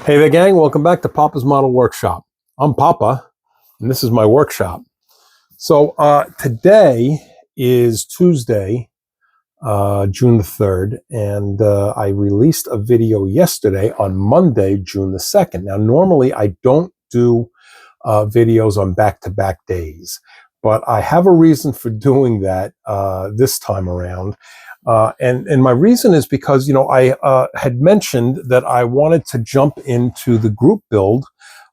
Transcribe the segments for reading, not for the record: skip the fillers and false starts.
Hey there, gang. Welcome back to Papa's Model Workshop. I'm Papa, and this is my workshop. So today is Tuesday, June the 3rd, and I released a video yesterday on Monday, June the 2nd. Now, normally I don't do videos on back-to-back days, but I have a reason for doing that this time around. And my reason is because, I had mentioned that I wanted to jump into the group build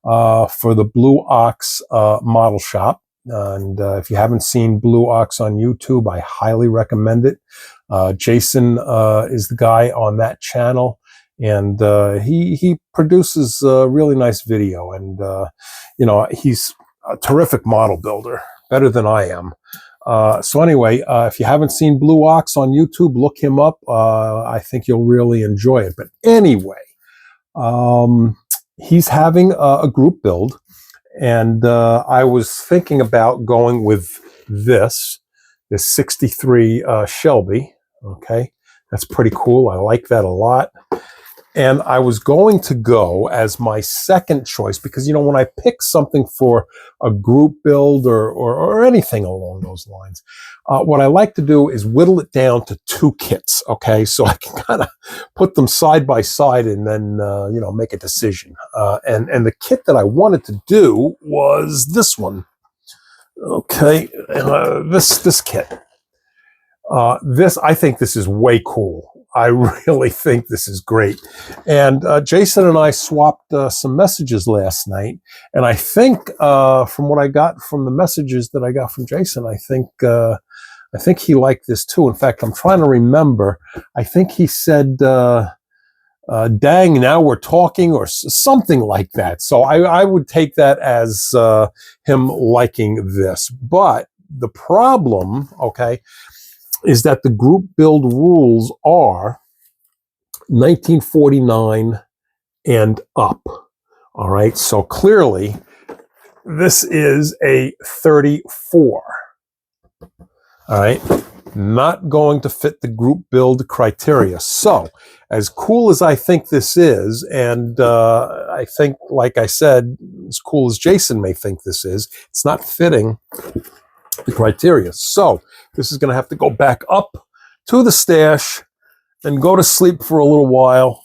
for the Blue Ox model shop. And if you haven't seen Blue Ox on YouTube, I highly recommend it. Jason is the guy on that channel, and he produces a really nice video. And, he's a terrific model builder, better than I am. So anyway, if you haven't seen Blue Ox on YouTube, look him up. I think you'll really enjoy it. But anyway, he's having a group build, and I was thinking about going with this 63 Shelby. Okay, that's pretty cool. I like that a lot. And I was going to go as my second choice because, when I pick something for a group build or anything along those lines, what I like to do is whittle it down to two kits, okay? So I can kind of put them side by side and then, make a decision. And the kit that I wanted to do was this one, okay? This kit. I think this is way cool. I really think this is great. And Jason and I swapped some messages last night. And I think from what I got from the messages that I got from Jason, I think he liked this too. In fact, I'm trying to remember. I think he said, dang, now we're talking, or something like that. So I would take that as him liking this. But the problem, okay, is that the group build rules are 1949 and up. All right, so clearly this is a 34. All right, not going to fit the group build criteria. So as cool as I think this is, and I think, like I said, as cool as Jason may think this is, it's not fitting the criteria. So this is going to have to go back up to the stash and go to sleep for a little while.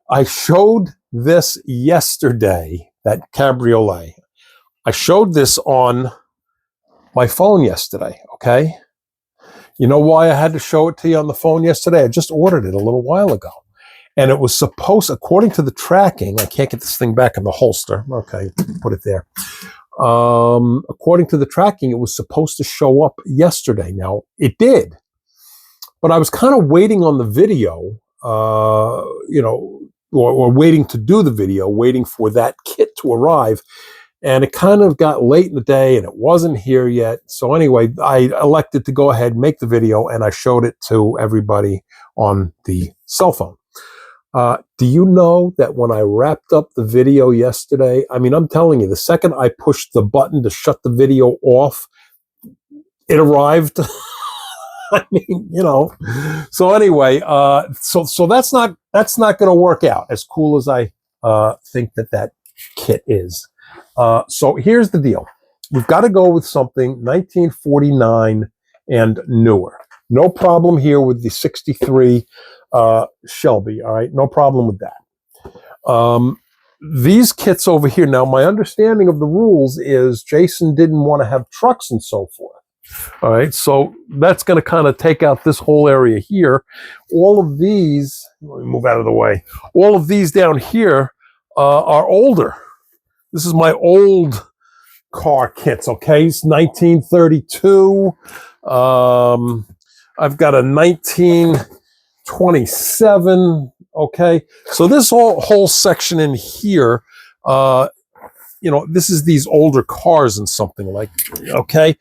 I showed this yesterday, that cabriolet. I showed this on my phone yesterday, okay? You know why I had to show it to you on the phone yesterday? I just ordered it a little while ago. And it was supposed, according to the tracking, I can't get this thing back in the holster. Okay, put it there. According to the tracking, it was supposed to show up yesterday. Now, it did. But I was kind of waiting on the video, or waiting to do the video, waiting for that kit to arrive. And it kind of got late in the day, and it wasn't here yet. So anyway, I elected to go ahead and make the video, and I showed it to everybody on the cell phone. Do you know that when I wrapped up the video yesterday, I mean, I'm telling you, the second I pushed the button to shut the video off, it arrived. I mean, So anyway, so that's not going to work out as cool as I think that kit is. So here's the deal: we've got to go with something 1949 and newer. No problem here with the 63 Shelby. All right, no problem with that. These kits over here. Now, my understanding of the rules is Jason didn't want to have trucks and so forth. All right, so that's going to kind of take out this whole area here. All of these, let me move out of the way. All of these down here are older. This is my old car kits, okay? It's 1932. I've got a 1927, okay? So this whole section in here, this is these older cars and something like, okay?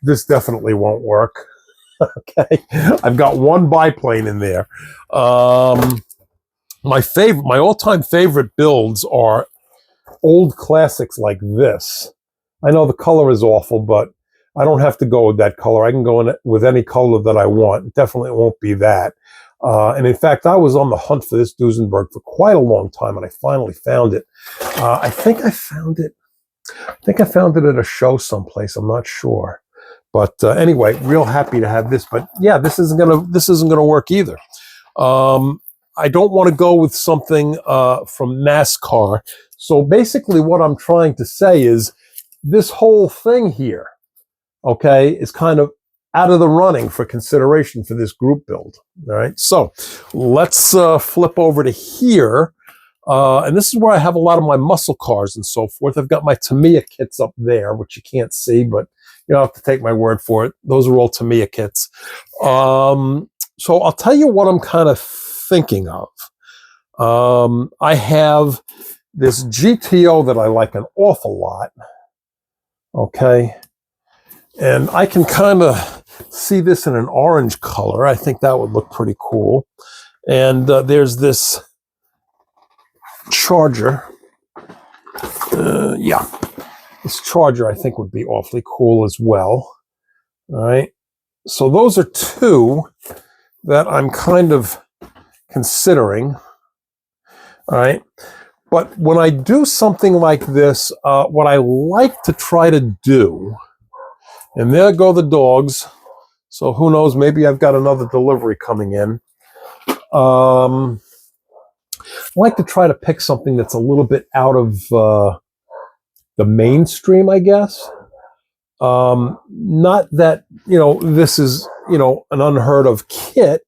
This definitely won't work, okay? I've got one biplane in there. My all-time favorite builds are old classics like this. I know the color is awful, but I don't have to go with that color. I can go in it with any color that I want. It definitely won't be that. And in fact, I was on the hunt for this Duesenberg for quite a long time, and I finally found it. I think I found it at a show someplace. I'm not sure. But anyway, real happy to have this. But yeah, this isn't gonna work either. I don't want to go with something from NASCAR. So basically, what I'm trying to say is this whole thing here, okay, is kind of out of the running for consideration for this group build. All right, so let's flip over to here. And this is where I have a lot of my muscle cars and so forth. I've got my Tamiya kits up there, which you can't see, but you'll have to take my word for it. Those are all Tamiya kits. So I'll tell you what I'm kind of thinking of. I have this GTO that I like an awful lot. Okay. And I can kind of see this in an orange color. I think that would look pretty cool. And there's this Charger. Yeah, this Charger I think would be awfully cool as well. All right. So those are two that I'm kind of considering. All right. But when I do something like this, what I like to try to do, and there go the dogs. So who knows, maybe I've got another delivery coming in. I like to try to pick something that's a little bit out of the mainstream, I guess. Not that, this is, an unheard of kit,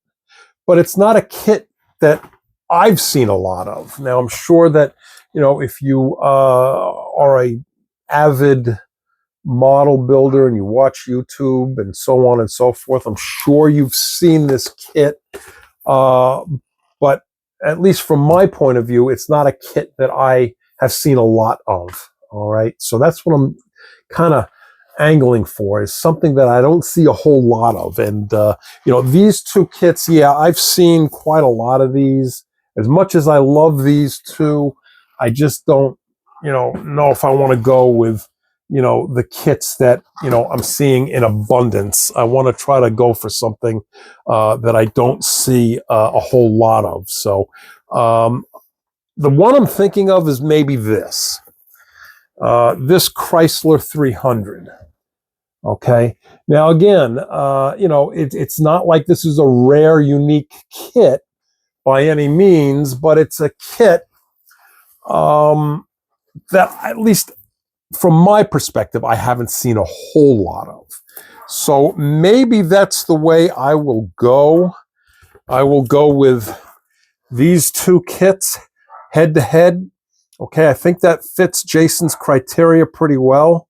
but it's not a kit that I've seen a lot of. Now, I'm sure that, if you are a avid model builder and you watch YouTube and so on and so forth, I'm sure you've seen this kit. But at least from my point of view, it's not a kit that I have seen a lot of. All right. So that's what I'm kind of angling for, is something that I don't see a whole lot of. And, these two kits, yeah, I've seen quite a lot of these. As much as I love these two, I just don't, know if I want to go with, the kits that, I'm seeing in abundance. I want to try to go for something that I don't see a whole lot of. So the one I'm thinking of is maybe this. This Chrysler 300. Okay. Now, again, it's not like this is a rare, unique kit by any means, but it's a kit that, at least from my perspective, I haven't seen a whole lot of. So maybe that's the way I will go. I will go with these two kits head to head. Okay, I think that fits Jason's criteria pretty well.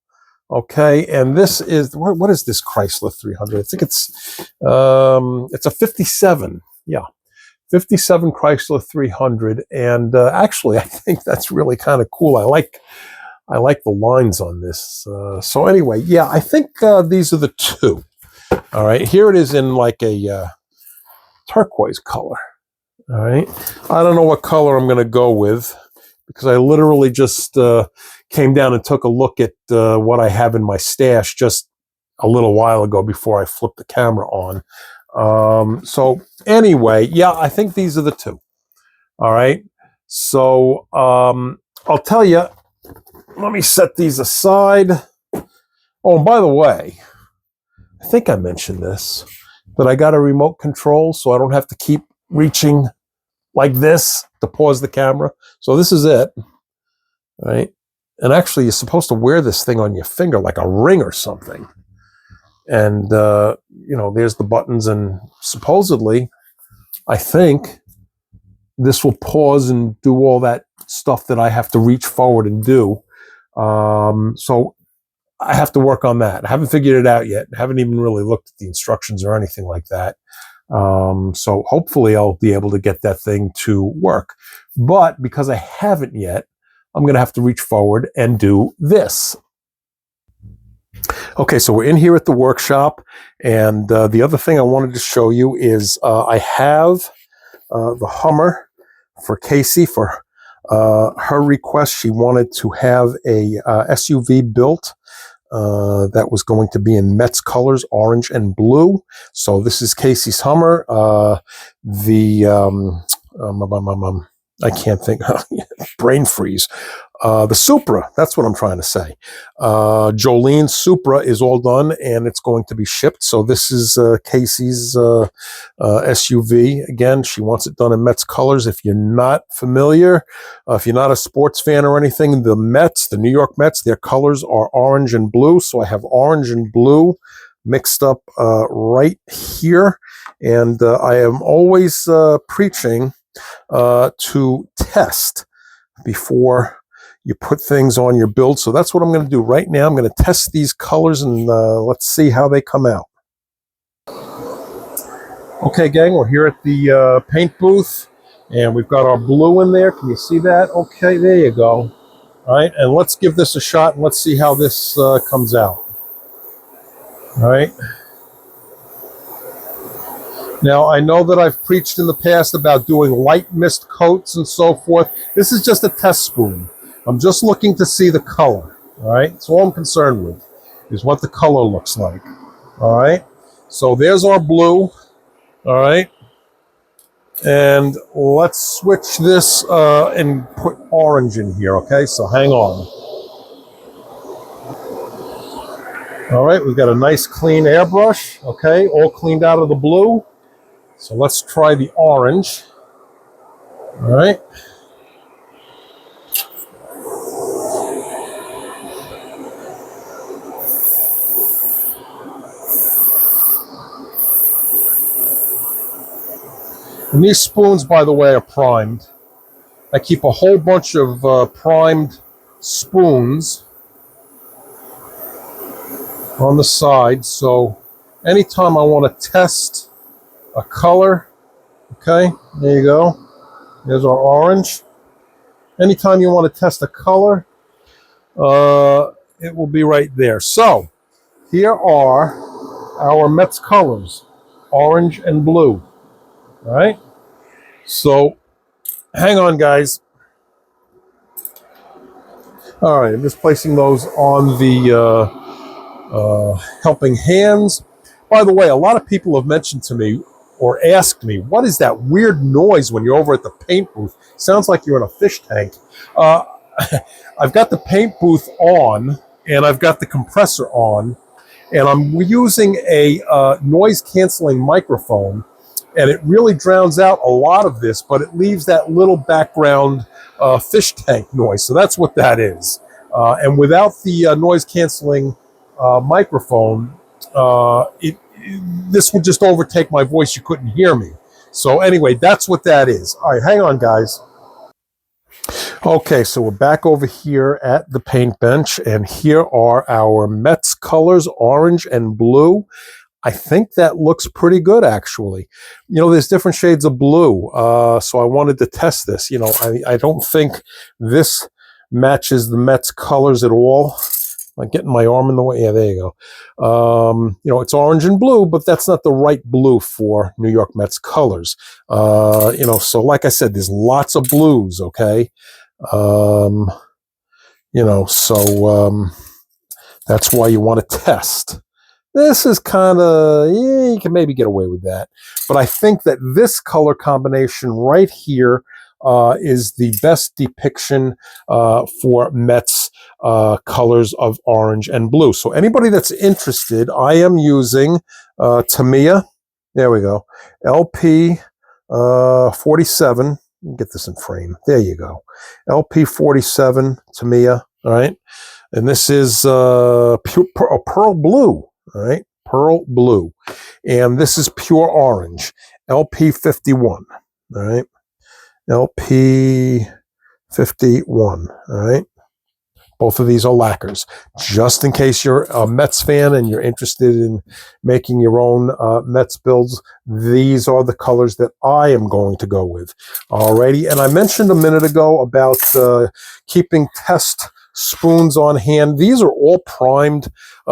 Okay, and this is, what is this Chrysler 300? I think it's a 57. Yeah, 57 Chrysler 300. And actually, I think that's really kind of cool. I like the lines on this. So anyway, yeah, I think these are the two. All right, here it is in like a turquoise color. All right, I don't know what color I'm going to go with, because I literally just came down and took a look at what I have in my stash just a little while ago before I flipped the camera on. So anyway, yeah, I think these are the two. All right, so I'll tell you, let me set these aside. Oh, and by the way, I think I mentioned this, but I got a remote control, so I don't have to keep reaching like this to pause the camera. So this is it, right? And actually, you're supposed to wear this thing on your finger like a ring or something. And, there's the buttons, and supposedly, I think this will pause and do all that stuff that I have to reach forward and do. So I have to work on that. I haven't figured it out yet. I haven't even really looked at the instructions or anything like that. So hopefully I'll be able to get that thing to work. But because I haven't yet, I'm going to have to reach forward and do this. Okay, so we're in here at the workshop. And the other thing I wanted to show you is I have the Hummer for Casey for her request. She wanted to have a SUV built. That was going to be in Mets colors, orange and blue. So this is Casey's Hummer. I can't think. Brain freeze. The Supra, that's what I'm trying to say. Jolene's Supra is all done and it's going to be shipped. So this is Casey's SUV. Again, she wants it done in Mets colors. If you're not familiar, if you're not a sports fan or anything, the Mets, the New York Mets, their colors are orange and blue. So I have orange and blue mixed up right here. And I am always preaching to test before you put things on your build. So that's what I'm going to do right now. I'm going to test these colors and let's see how they come out. Okay, gang, we're here at the paint booth and we've got our blue in there. Can you see that? Okay, there you go. All right, and let's give this a shot and let's see how this comes out. All right. Now, I know that I've preached in the past about doing light mist coats and so forth. This is just a test spoon. I'm just looking to see the color, all right? That's all I'm concerned with, is what the color looks like, all right? So there's our blue, all right? And let's switch this and put orange in here, okay? So hang on. All right, we've got a nice clean airbrush, okay? All cleaned out of the blue. So let's try the orange, all right? And these spoons, by the way, are primed. I keep a whole bunch of primed spoons on the side. So anytime I want to test a color, okay, there you go. There's our orange. Anytime you want to test a color, it will be right there. So here are our Mets colors, orange and blue. All right. So hang on, guys. All right, I'm just placing those on the helping hands. By the way, a lot of people have mentioned to me or asked me, what is that weird noise when you're over at the paint booth? Sounds like you're in a fish tank. I've got the paint booth on and I've got the compressor on and I'm using a noise canceling microphone. And it really drowns out a lot of this, but it leaves that little background fish tank noise. So that's what that is. And without the noise canceling microphone, this would just overtake my voice. You couldn't hear me. So anyway, that's what that is. All right, hang on, guys. Okay, so we're back over here at the paint bench, and here are our Mets colors, orange and blue. I think that looks pretty good, actually. You know, there's different shades of blue, so I wanted to test this. You know, I don't think this matches the Mets colors at all. I'm getting my arm in the way. Yeah, there you go. You know, it's orange and blue, but that's not the right blue for New York Mets colors. You know, so like I said, there's lots of blues, okay? You know, so that's why you want to test. This is kind of, yeah, you can maybe get away with that. But I think that this color combination right here is the best depiction for Mets colors of orange and blue. So anybody that's interested, I am using Tamiya. There we go. LP 47. Get this in frame. There you go. LP 47 Tamiya. All right. And this is pearl blue. All right, pearl blue. And this is pure orange, LP 51. All right, LP 51. All right, both of these are lacquers. Just in case you're a Mets fan and you're interested in making your own Mets builds, these are the colors that I am going to go with. Alrighty, and I mentioned a minute ago about keeping test spoons on hand. These are all primed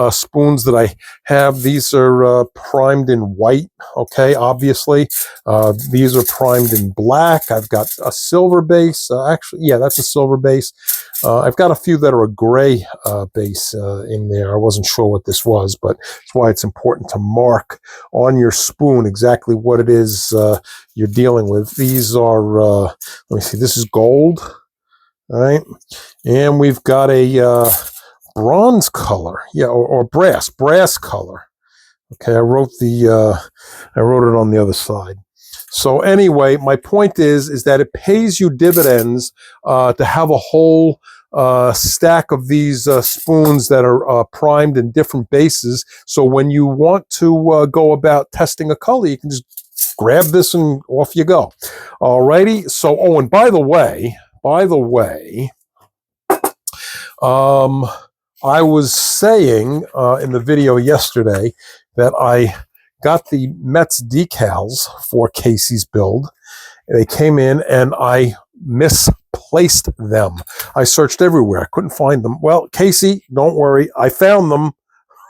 spoons that I have. These are primed in white, okay, obviously. These are primed in black. I've got a silver base. Actually, yeah, that's a silver base. I've got a few that are a gray base in there. I wasn't sure what this was, but that's why it's important to mark on your spoon exactly what it is you're dealing with. These are, let me see, this is gold, all right? And we've got a bronze color, yeah, or brass color. Okay, I wrote it on the other side. So anyway, my point is that it pays you dividends to have a whole stack of these spoons that are primed in different bases. So when you want to go about testing a color, you can just grab this and off you go. Alrighty. So, oh, and by the way, I was saying in the video yesterday that I got the Mets decals for Casey's build. They came in and I misplaced them. I searched everywhere. I couldn't find them. Well, Casey, don't worry. I found them.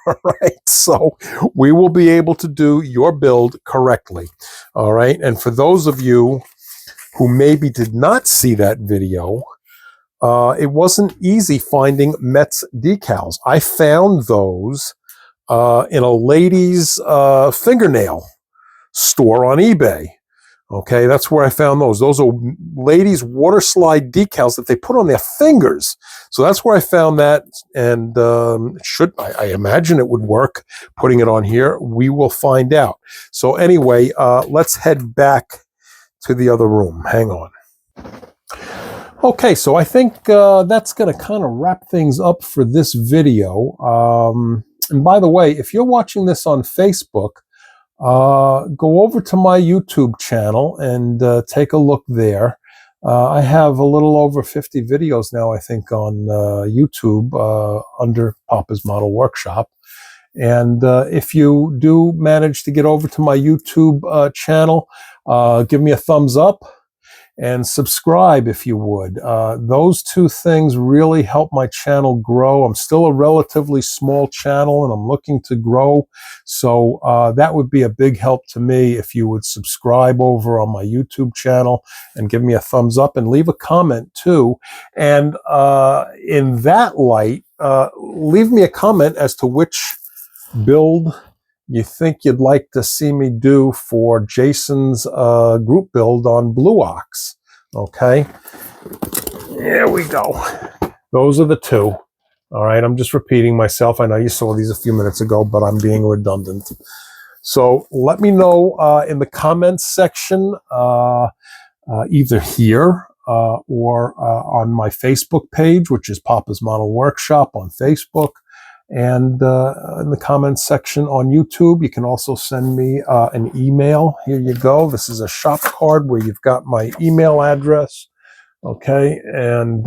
All right. So we will be able to do your build correctly. All right. And for those of you who maybe did not see that video, it wasn't easy finding Mets decals. I found those in a lady's fingernail store on eBay. Okay, that's where I found those. Those are ladies' water slide decals that they put on their fingers. So that's where I found that, and I imagine it would work putting it on here. We will find out. So anyway, let's head back to the other room. Hang on. Okay, so I think that's going to kind of wrap things up for this video. And by the way, if you're watching this on Facebook, go over to my YouTube channel and take a look there. I have a little over 50 videos now, I think, on YouTube under Papa's Model Workshop. And if you do manage to get over to my YouTube channel, give me a thumbs up and subscribe if you would. Those two things really help my channel grow. I'm still a relatively small channel and I'm looking to grow. So that would be a big help to me if you would subscribe over on my YouTube channel and give me a thumbs up and leave a comment too. And in that light, leave me a comment as to which build you think you'd like to see me do for Jason's group build on Blue Ox. Okay, here we go. Those are the two. All right, I'm just repeating myself. I know you saw these a few minutes ago, but I'm being redundant. So let me know in the comments section, either here or on my Facebook page, which is Papa's Model Workshop on Facebook. And in the comments section on YouTube, you can also send me an email. Here you go. This is a shop card where you've got my email address. Okay, and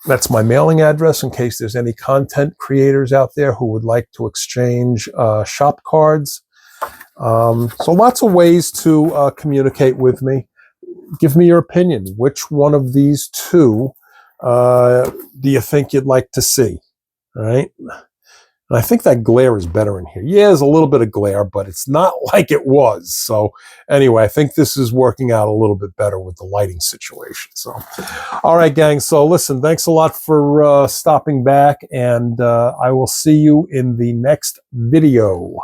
that's my mailing address in case there's any content creators out there who would like to exchange shop cards. So lots of ways to communicate with me. Give me your opinion. Which one of these two do you think you'd like to see? All right. And I think that glare is better in here. Yeah, there's a little bit of glare, but it's not like it was. So anyway, I think this is working out a little bit better with the lighting situation. So, all right, gang. So listen, thanks a lot for stopping back, and I will see you in the next video.